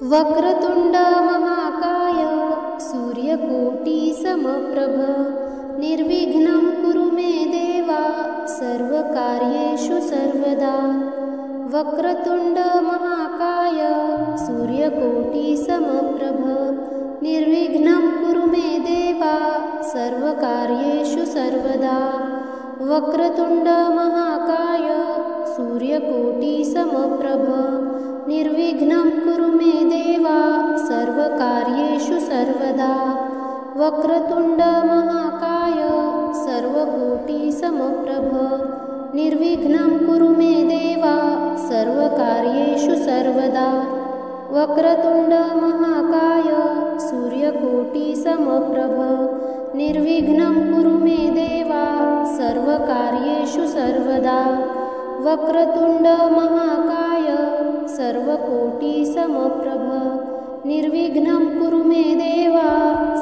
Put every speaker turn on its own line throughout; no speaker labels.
वक्रतुंड महाकाय सूर्यकोटि समप्रभ निर्विघ्नं कुरु मे देवा सर्वकार्येषु सर्वदा। वक्रतुंड महाकाय सूर्यकोटि समप्रभ निर्विघ्नं कुरु मे देवा सर्वकार्येषु सर्वदा। वक्रतुंड महाकाय सूर्यकोटि समप्रभ निर्विघ्नं कुरु मे देवा सर्वकार्येषु सर्वदा। वक्रतुंड महाकाय सर्वकोटि समप्रभ निर्विघ्नं कुरु मे देवा सर्वकार्येषु सर्वदा। वक्रतुंड महाकाय सूर्यकोटि समप्रभ निर्विघ्नं कुरु मे देवा सर्वकार्येषु सर्वदा। वक्रतुंड महाकाय सर्वकोटि समप्रभ निर्विघ्नं कुरु मे देवा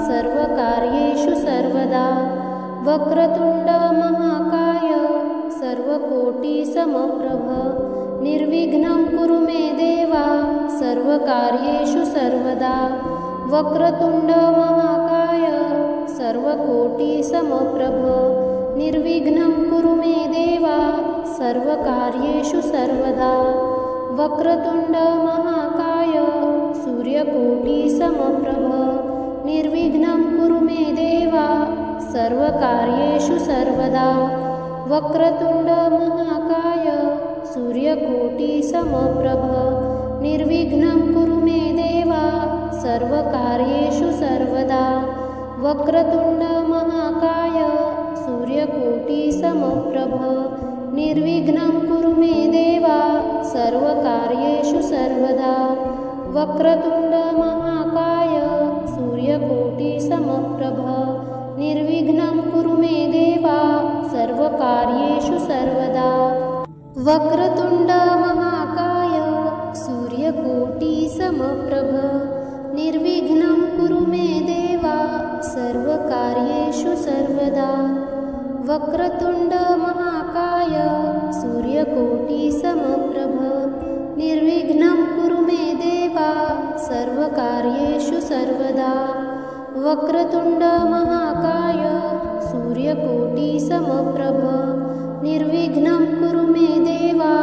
सर्वकार्येषु सर्वदा। वक्रतुंड महाकाय सर्वकोटि समप्रभ निर्विघ्नं कुरु मे देवा सर्वकार्येषु सर्वदा। वक्रतुंड महाकाय सर्वकोटि समप्रभ निर्विघ्नं कुरु मे देवा सर्वकार्येषु सर्वदा। वक्रतुंड महाकाय सूर्यकोटि समप्रभ निर्विघ्नं कुरु मे देवा सर्वकार्येषु सर्वदा। वक्रतुंड महाकाय सूर्यकोटि समप्रभ निर्विघ्नं कुरु मे देवा सर्वकार्येषु सर्वदा। वक्रतुंड महाकाय सूर्यकोटि समप्रभ निर्विघ्नं कुरु मे देवा सर्वकार्येषु सर्वदा। वक्रतुंड महाकाय सूर्यकोटि समप्रभ निर्विघ्नं कुरु मे देवा सर्वकार्येषु सर्वदा। वक्रतुंड महाकाय सूर्यकोटि समप्रभ निर्विघ्नं कुरु मे देवा सर्वकार्येषु सर्वदा। वक्रतुंड महाकाय सूर्यकोटि समप्रभ निर्विघ्नं कुरु मे देवा सर्वकार्येषु सर्वदा। वक्रतुंड महाकाय सूर्यकोटि समप्रभ निर्विघ्नं कुरु मे देवा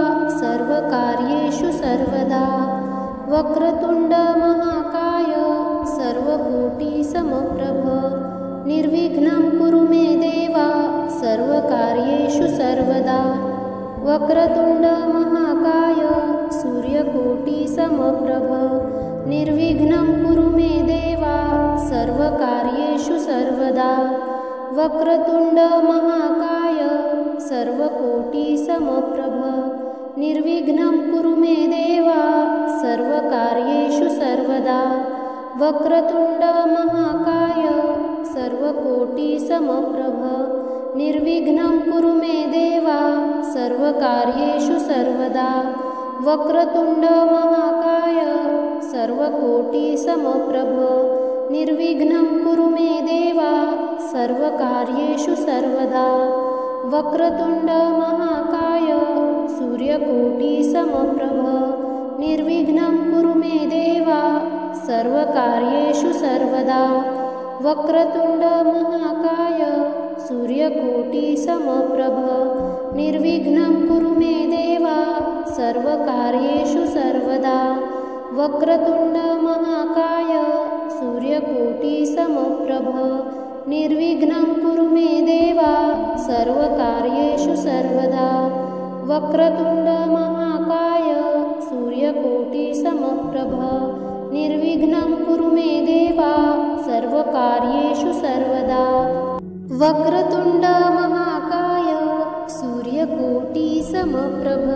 सर्वकार्येषु सर्वदा। वक्रतुंड महाकाय सर्वकोटि समप्रभ निर्विघ्नं कुरु मे देवा सर्वकार्येषु सर्वदा। वक्रतुंड महाकाय सूर्यकोटि समप्रभ निर्विघ्नं कुरु मे देवा सर्वकार्येषु सर्वदा। वक्रतुंड महाकाय सर्वकोटि समप्रभ निर्विघ्नं कुरु मे देवा सर्वकार्येषु सर्वदा। वक्रतुंड महाकाय सर्वकोटि समप्रभ निर्विघ्नं कुरु मे देवा सर्वकार्येषु सर्वदा। वक्रतुंड महाकाय सर्वकोटि समप्रभ निर्विघ्नं कुरु मे देवा सर्वकार्येषु सर्वदा। वक्रतुंड महाकाय सूर्यकोटि समप्रभ निर्विघ्नं कुरु मे देवा सर्वकार्येषु सर्वदा। वक्रतुंड महाकाय सूर्यकोटि समप्रभ निर्विघ्नं कुरु मे देवा सर्वकार्येषु सर्वदा। वक्रतुंड महाकाय सूर्यकोटि समप्रभ निर्विघ्नं कुरु मे देवा सर्वकार्येषु सर्वदा। वक्रतुंड महाकाय सूर्यकोटि समप्रभ निर्विघ्नं कुरु मे देवा सर्वकार्येषु सर्वदा। वक्रतुंड महाकाय सूर्यकोटि समप्रभ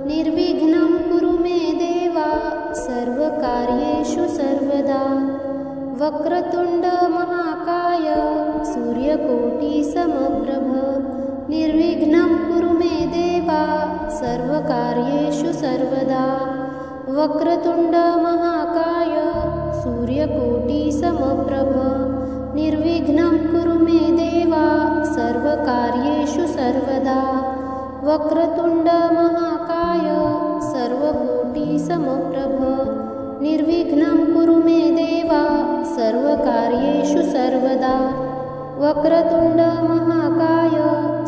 निर्विघ्नं कुरु मे देवा सर्वकार्येषु सर्वदा। वक्रतुंड महाकाय सूर्यकोटि समप्रभ निर्विघ्नं कुरु मे देवा सर्वकार्येषु सर्वदा। वक्रतुंड महाकाय सूर्यकोटि समप्रभ निर्विघ्नं कुरु मे देवा सर्वकार्येषु सर्वदा। वक्रतुंड महाकाय सर्वकोटि समप्रभ निर्विघ्नं कुरु मे देव सर्वकार्येषु सर्वदा। वक्रतुण्ड महाकाय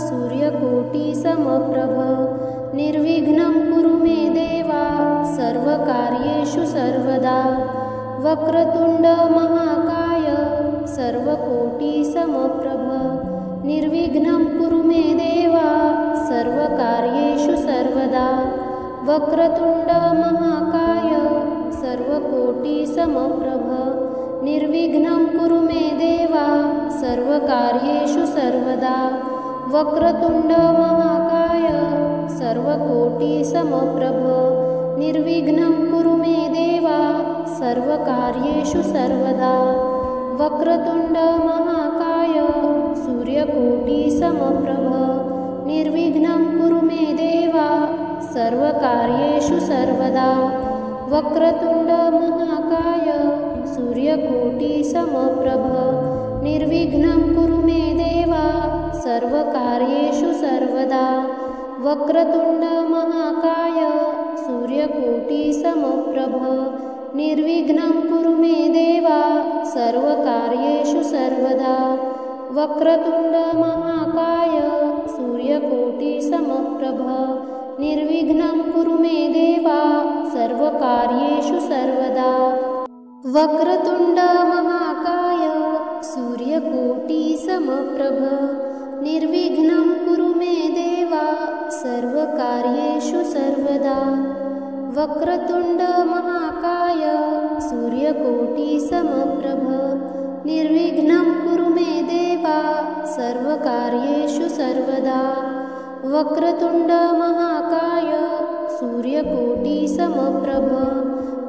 सूर्यकोटिसमप्रभ निर्विघ्नं कुरु मे देव सर्वकार्येषु सर्वदा। वक्रतुण्ड महाकाय सर्वकोटिसमप्रभ निर्विघ्नं कुरु मे देव सर्वकार्येषु सर्वदा। वक्रतुण्ड महाकाय सर्वकोटिसमप्रभ निर्विघ्नं कुरु मे देव सर्वकार्येषु सर्वदा। वक्रतुण्ड महाकाय सर्वकोटिसमप्रभ निर्विघ्नं कुरु मे देव सर्वकार्येषु सर्वदा। वक्रतुण्ड महाकाय सूर्यकोटिसमप्रभ निर्विघ्नं कुरु मे देव सर्वकार्येषु सर्वदा। वक्रतुण्ड महाकाय सूर्यकोटिसमप्रभ निर्विघ्नं कुरु मे देव सर्वकार्येषु सर्वदा। वक्रतुण्ड महाकाय सूर्यकोटिसमप्रभ निर्विघ्नं कुरु मे देव सर्वकार्येषु सर्वदा। वक्रतुण्ड महाकाय सूर्यकोटिसमप्रभ निर्विघ्नं कुरु मे देव सर्वकार्येषु सर्वदा। वक्रतुण्ड महाकाय सूर्यकोटिसमप्रभ निर्विघ्नं कुरु मे देव सर्वकार्येषु सर्वदा। वक्रतुण्ड महाकाय सूर्यकोटिसमप्रभ निर्विघ्नं कुरु मे देव सर्वकार्येषु सर्वदा। वक्रतुण्ड महाकाय सूर्यकोटिसमप्रभ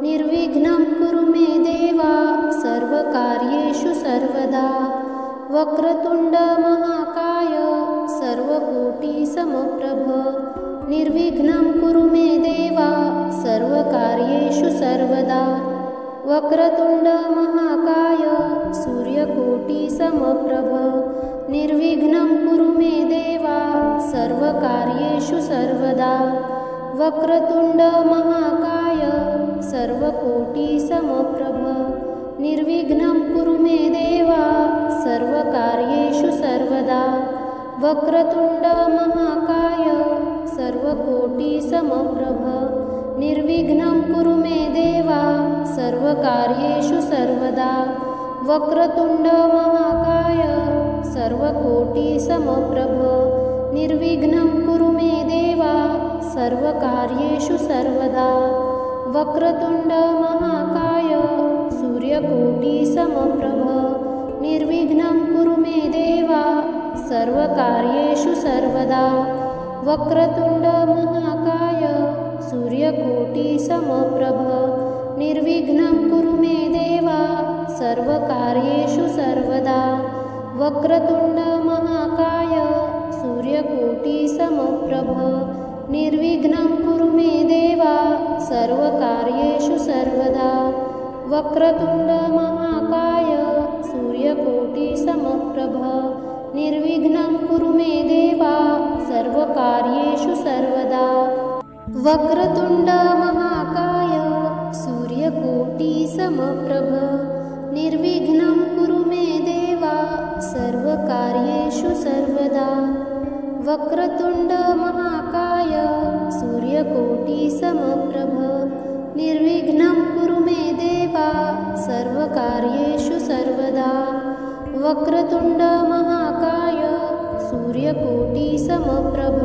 निर्विघ्नं कुरु मे देव सर्वकार्येषु सर्वदा। वक्रतुण्ड महाकाय सर्वकोटिसमप्रभ निर्विघ्नं कुरु मे देव सर्वकार्येषु सर्वदा। वक्रतुण्ड महाकाय सूर्यकोटिसमप्रभ निर्विघ्नं कुरु मे देव सर्वकार्येषु सर्वदा। वक्रतुण्ड महाकाय सर्वकोटिसमप्रभ निर्विघ्नं कुरु मे देव सर्वकार्येषु सर्वदा। वक्रतुण्ड महाकाय सर्वकोटिसमप्रभ निर्विघ्नं कुरु मे देव सर्वकार्येषु सर्वदा। वक्रतुण्ड महाकाय सर्वकोटिसमप्रभ निर्विघ्नं कुरु मे देव सर्वकार्येषु सर्वदा। वक्रतुण्ड महाकाय सूर्यकोटिसमप्रभ निर्विघ्नं कुरु मे देव सर्वकार्येषु सर्वदा। वक्रतुण्ड महाकाय सूर्यकोटिसमप्रभ निर्विघ्नं कुरु मे देव सर्वकार्येषु सर्वदा। वक्रतुण्ड महाकाय सूर्यकोटिसमप्रभ निर्विघ्नं कुरु मे देव सर्वकार्येषु सर्वदा। वक्रतुण्ड महाकाय सूर्यकोटिसमप्रभ निर्विघ्नं कुरु मे देव सर्वकार्येषु सर्वदा। वक्रतुण्ड महाकाय सूर्यकोटिसमप्रभ निर्विघ्नं कुरु मे देव सर्वकार्येषु सर्वदा। वक्रतुण्ड महाकाय सूर्यकोटिसमप्रभ निर्विघ्नं कुरु मे देव सर्वकार्येषु सर्वदा। वक्रतुण्ड महाकाय सूर्यकोटिसमप्रभ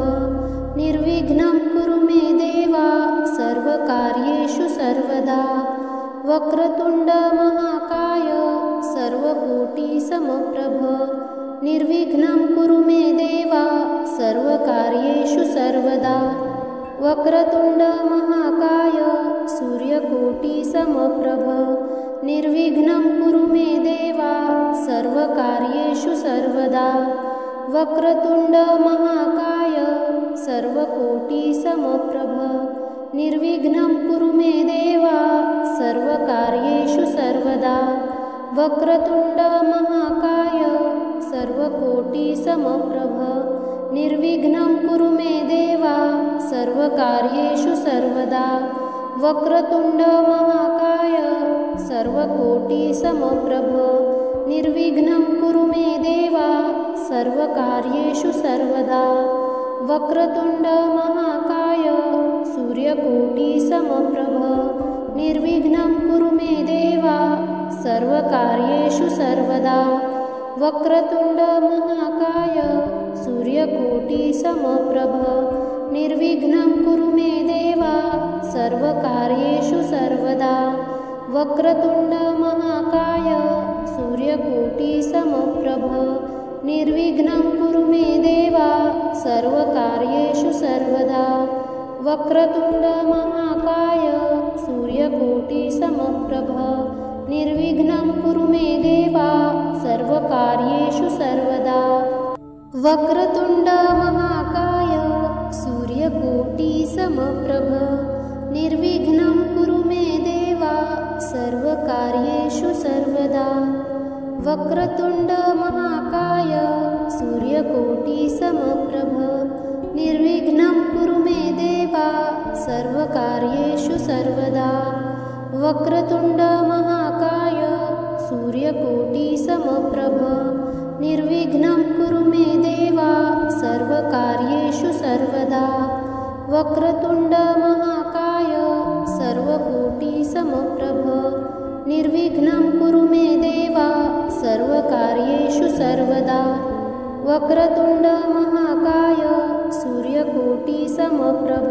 निर्विघ्नं कुरु मे देव सर्वकार्येषु सर्वदा। वक्रतुण्ड महाकाय सर्वकोटिसमप्रभ निर्विघ्नं कुरु मे देव सर्वकार्येषु सर्वदा। वक्रतुण्ड महाकाय सूर्यकोटिसमप्रभ निर्विघ्नं कुरु मे देव सर्वकार्येषु सर्वदा। वक्रतुण्ड महाकाय सर्वकोटिसमप्रभ निर्विघ्नं कुरु मे देव सर्वकार्येषु सर्वदा। वक्रतुण्ड महाकाय सर्वकोटिसमप्रभ निर्विघ्नं कुरु मे देव सर्वकार्येषु सर्वदा। वक्रतुण्ड महाकाय सर्वकोटिसमप्रभ निर्विघ्नं कुरु मे देव सर्वकार्येषु सर्वदा वक्रतुण्ड महाकाय सूर्यकोटिसमप्रभ निर्विघ्नं कुरु मे देव सर्वकार्येषु सर्वदा वक्रतुण्ड महाकाय सूर्यकोटिसमप्रभ निर्विघ्नं कुरु मे देव सर्वकार्येषु सर्वदा वक्रतुण्ड महाकाय सूर्यकोटिसमप्रभ निर्विघ्नं कुरु मे देव सर्वकार्येषु सर्वदा वक्रतुण्ड महाकाय सूर्यकोटिसमप्रभ निर्विघ्नं कुरु मे देव सर्वकार्येषु सर्वदा वक्रतुण्ड महाकाय सूर्यकोटिसमप्रभ निर्विघ्नं कुरु मे देव सर्वकार्येषु सर्वदा वक्रतुण्ड महाकाय सूर्यकोटिसमप्रभ निर्विघ्नं कुरु मे देव सर्वकार्येषु सर्वदा वक्रतुण्ड महाकाय सूर्यकोटिसमप्रभ निर्विघ्नं कुरु मे देव सर्वकार्येषु सर्वदा वक्रतुण्ड महाकाय सर्वकोटिसमप्रभ निर्विघ्नं कुरु मे देव सर्वकार्येषु सर्वदा वक्रतुण्ड महाकाय सूर्यकोटिसमप्रभ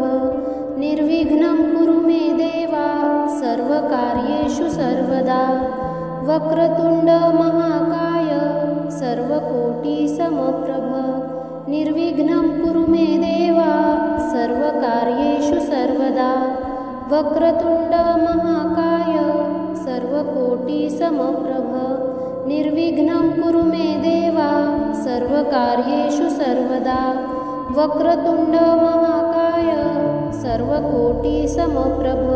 निर्विघ्नं कुरु मे देव सर्वकार्येषु सर्वदा वक्रतुण्ड महाकाय सर्वकोटिसमप्रभ निर्विघ्नं कुरु मे देव सर्वकार्येषु सर्वदा वक्रतुण्ड महाकाय सर्वकोटिसमप्रभ निर्विघ्नं कुरु मे देव सर्वकार्येषु सर्वदा वक्रतुण्ड महाकाय सर्वकोटिसमप्रभ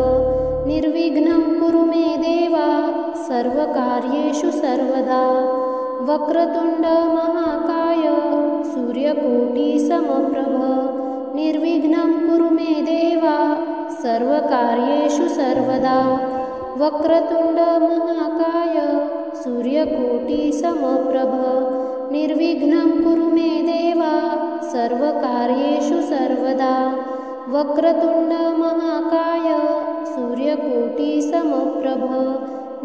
निर्विघ्नं कुरु मे देव सर्वकार्येषु सर्वदा वक्रतुण्ड महाकाय सूर्यकोटिसमप्रभ निर्विघ्नं कुरु मे देव सर्वकार्येषु सर्वदा वक्रतुण्ड महाकाय सूर्यकोटिसमप्रभ निर्विघ्नं कुरु मे देव सर्वकार्येषु सर्वदा वक्रतुण्ड महाकाय सूर्यकोटिसमप्रभ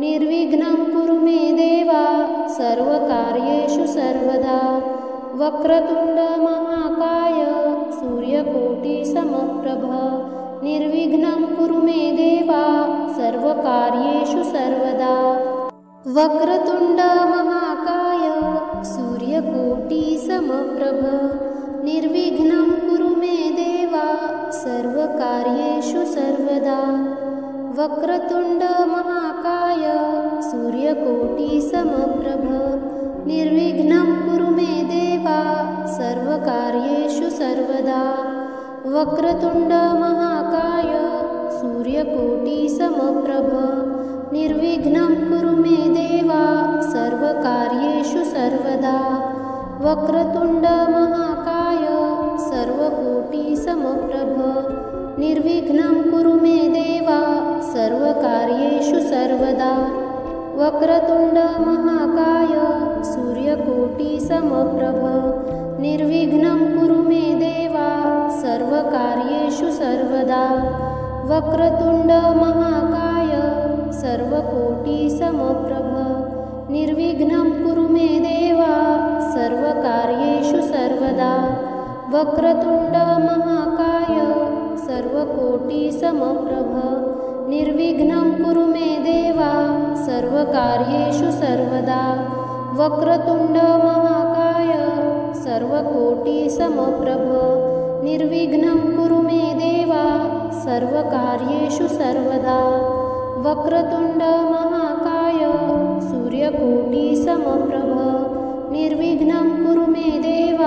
निर्विघ्नं कुरु मे देव सर्वकार्येषु सर्वदा वक्रतुण्ड महाकाय सूर्यकोटिसमप्रभ निर्विघ्नं कुरु मे देव सर्वकार्येषु सर्वदा वक्रतुण्ड महाकाय सूर्यकोटिसमप्रभ निर्विघ्नं कुरु मे देव सर्वकार्येषु सर्वदा वक्रतुण्ड महाकाय सूर्यकोटिसमप्रभ निर्विघ्नं कुरु मे देव सर्वकार्येषु सर्वदा वक्रतुण्ड महाकाय सूर्यकोटिसमप्रभ निर्विघ्नं कुरु मे देव सर्वकार्येषु सर्वदा वक्रतुण्ड महाकाय सर्वकोटिसमप्रभ निर्विघ्नं कुरु मे देव सर्वकार्येषु सर्वदा वक्रतुण्ड महाकाय सूर्यकोटिसमप्रभ निर्विघ्नं कुरु मे देव सर्वकार्येषु सर्वदा वक्रतुण्ड महाकाय सर्वकोटिसमप्रभ निर्विघ्नं कुरु मे देव सर्वकार्येषु सर्वदा वक्रतुण्ड महाकाय सर्वकोटिसमप्रभ निर्विघ्नं कुरु मे देव सर्वकार्येषु सर्वदा वक्रतुण्ड महाकाय सर्वकोटिसमप्रभ निर्विघ्नं कुरु मे देव सर्वकार्येषु सर्वदा वक्रतुण्ड महाकाय सूर्यकोटिसमप्रभ निर्विघ्नं कुरु मे देव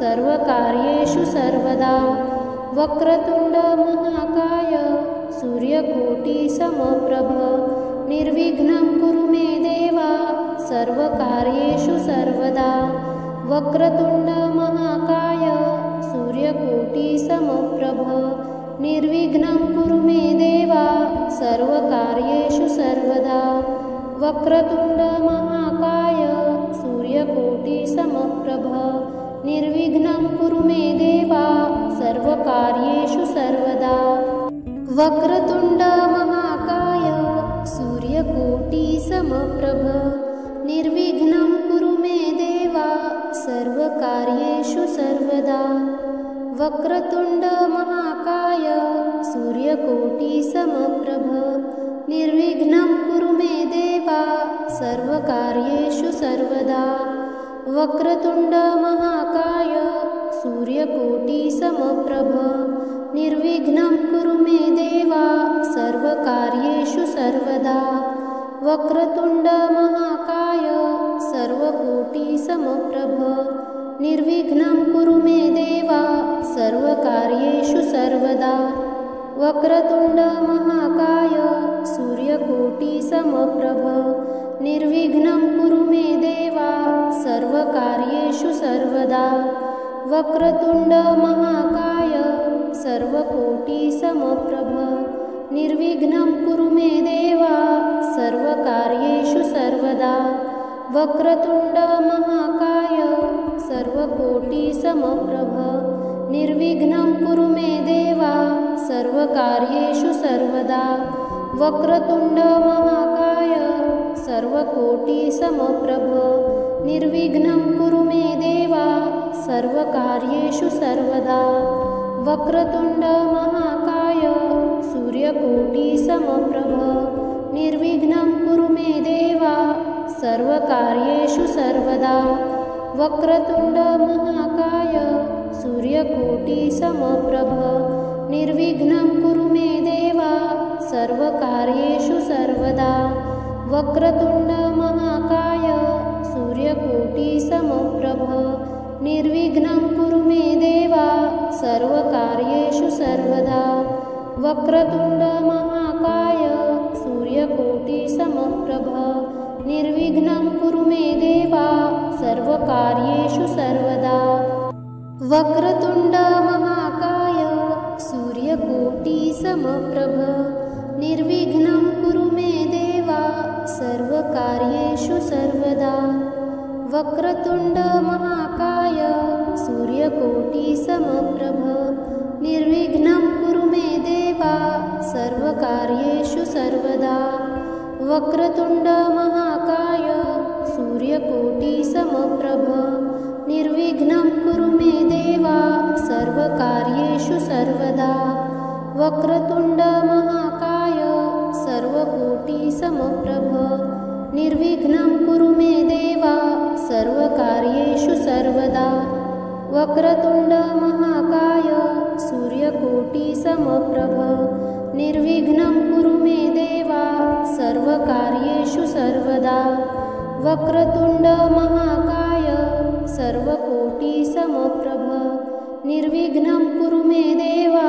सर्वकार्येषु सर्वदा वक्रतुण्ड महाकाय सूर्यकोटिसमप्रभ निर्विघ्नं कुरु मे देव सर्वकार्येषु सर्वदा वक्रतुण्ड महाकाय सूर्यकोटिसमप्रभ निर्विघ्नं कुरु मे देव सर्वकार्येषु सर्वदा वक्रतुंड महाकाय सूर्यकोटिसमप्रभ निर्विघ्नं कुरु मे देवा सर्वकार्येषु सर्वदा। वक्रतुंड महाकाय सूर्यकोटिसमप्रभ निर्विघ्नं कुरु मे देवा सर्वकार्येषु सर्वदा। वक्रतुंड महाकाय सूर्यकोटिसमप्रभ निर्विघ्नं कुरु मे देवा सर्वकार्येषु सर्वदा। वक्रतुंड महाकाय सूर्यकोटिसमप्रभ निर्विघ्नं कुरु मे देवा सर्वकार्येषु सर्वदा। वक्रतुंड महाकाय सर्वकोटिसमप्रभ निर्विघ्नं कुरु मे देवा सर्वकार्येषु सर्वदा। वक्रतुंड महाकाय सूर्यकोटिसमप्रभ निर्विघ्नं कुरु मे देवा सर्वकार्येषु सर्वदा। वक्रतुंड महाकाय सर्वकोटिसमप्रभ निर्विघ्नं कुरु मे देवा सर्वकार्येषु सर्वदा। वक्रतुंड महाकाय सर्वकोटिसमप्रभ निर्विघ्नं कुरु मे देवा सर्वकार्येषु सर्वदा। वक्रतुंड महाकाय सर्वकोटिसमप्रभ निर्विघ्नं कुरु मे देवा सर्वकार्येषु सर्वदा। वक्रतुंड महाकाय सूर्यकोटिसमप्रभ निर्विघ्नं कुरु मे देवा सर्वकार्येषु सर्वदा। वक्रतुंड महाकाय सूर्यकोटिसमप्रभ निर्विघ्नं कुरु मे देवा सर्वकार्येषु सर्वदा। वक्रतुंड महाकाय सूर्यकोटिसमप्रभ निर्विघ्नं कुरु मे देवा सर्वकार्येषु सर्वदा। वक्रतुंड महाकाय सूर्यकोटिसमप्रभ निर्विघ्नं कुरु मे देवा सर्वकार्येषु सर्वदा। वक्रतुंड महाकाय सूर्यकोटिसमप्रभ निर्विघ्नं कुरु मे देवा सर्वकार्येषु सर्वदा। वक्रतुंड महाकाय सूर्यकोटिसमप्रभ निर्विघ्नं कुरु मे देवा सर्वकार्येषु सर्वदा। वक्रतुंड महाकाय सूर्यकोटिसमप्रभ निर्विघ्नं कुरु मे देवा सर्वकार्येषु सर्वदा। वक्रतुंड महाकाय सर्वकोटिसमप्रभ निर्विघ्नं कुरु मे देवा सर्वकार्येषु सर्वदा। वक्रतुंड महाकाय सूर्यकोटिसमप्रभ निर्विघ्नं कुरु मे देवा सर्वकार्येषु सर्वदा। वक्रतुंड महाकाय सर्वकोटिसमप्रभ निर्विघ्नं कुरु मे देवा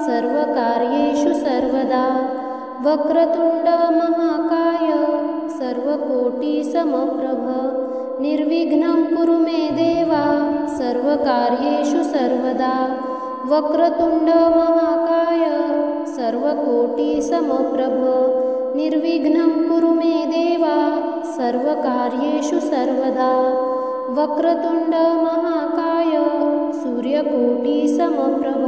सर्वकार्येषु सर्वदा। वक्रतुंड महाकाय सर्वकोटिसमप्रभ निर्विघ्नं कुरु मे देवा सर्वकार्येषु सर्वदा। वक्रतुंड महाकाय सर्वकोटिसमप्रभ निर्विघ्नं कुरु मे देवा सर्वकार्येषु सर्वदा। वक्रतुंड महाकाय सूर्यकोटिसमप्रभ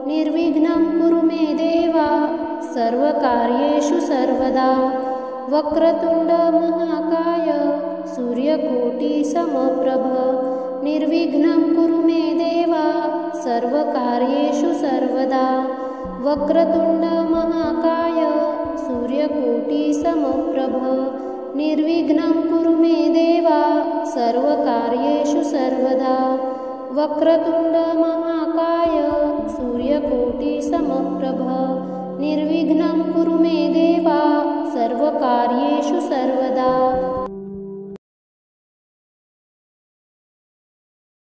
निर्विघ्नं कुरु मे देवा सर्वकार्येषु सर्वदा। वक्रतुंड महाकाय सूर्यकोटिसमप्रभ निर्विघ्नं कुरु मे देवा सर्वकार्येषु सर्वदा। वक्रतुंड महाकाय सूर्यकोटिसमप्रभ निर्विघ्नं कुरु मे देवा सर्वकार्येषु सर्वदा। वक्रतुंड महाकाय सूर्यकोटिसमप्रभ निर्विघ्नं कुरु मे देवा सर्वकार्येषु सर्वदा।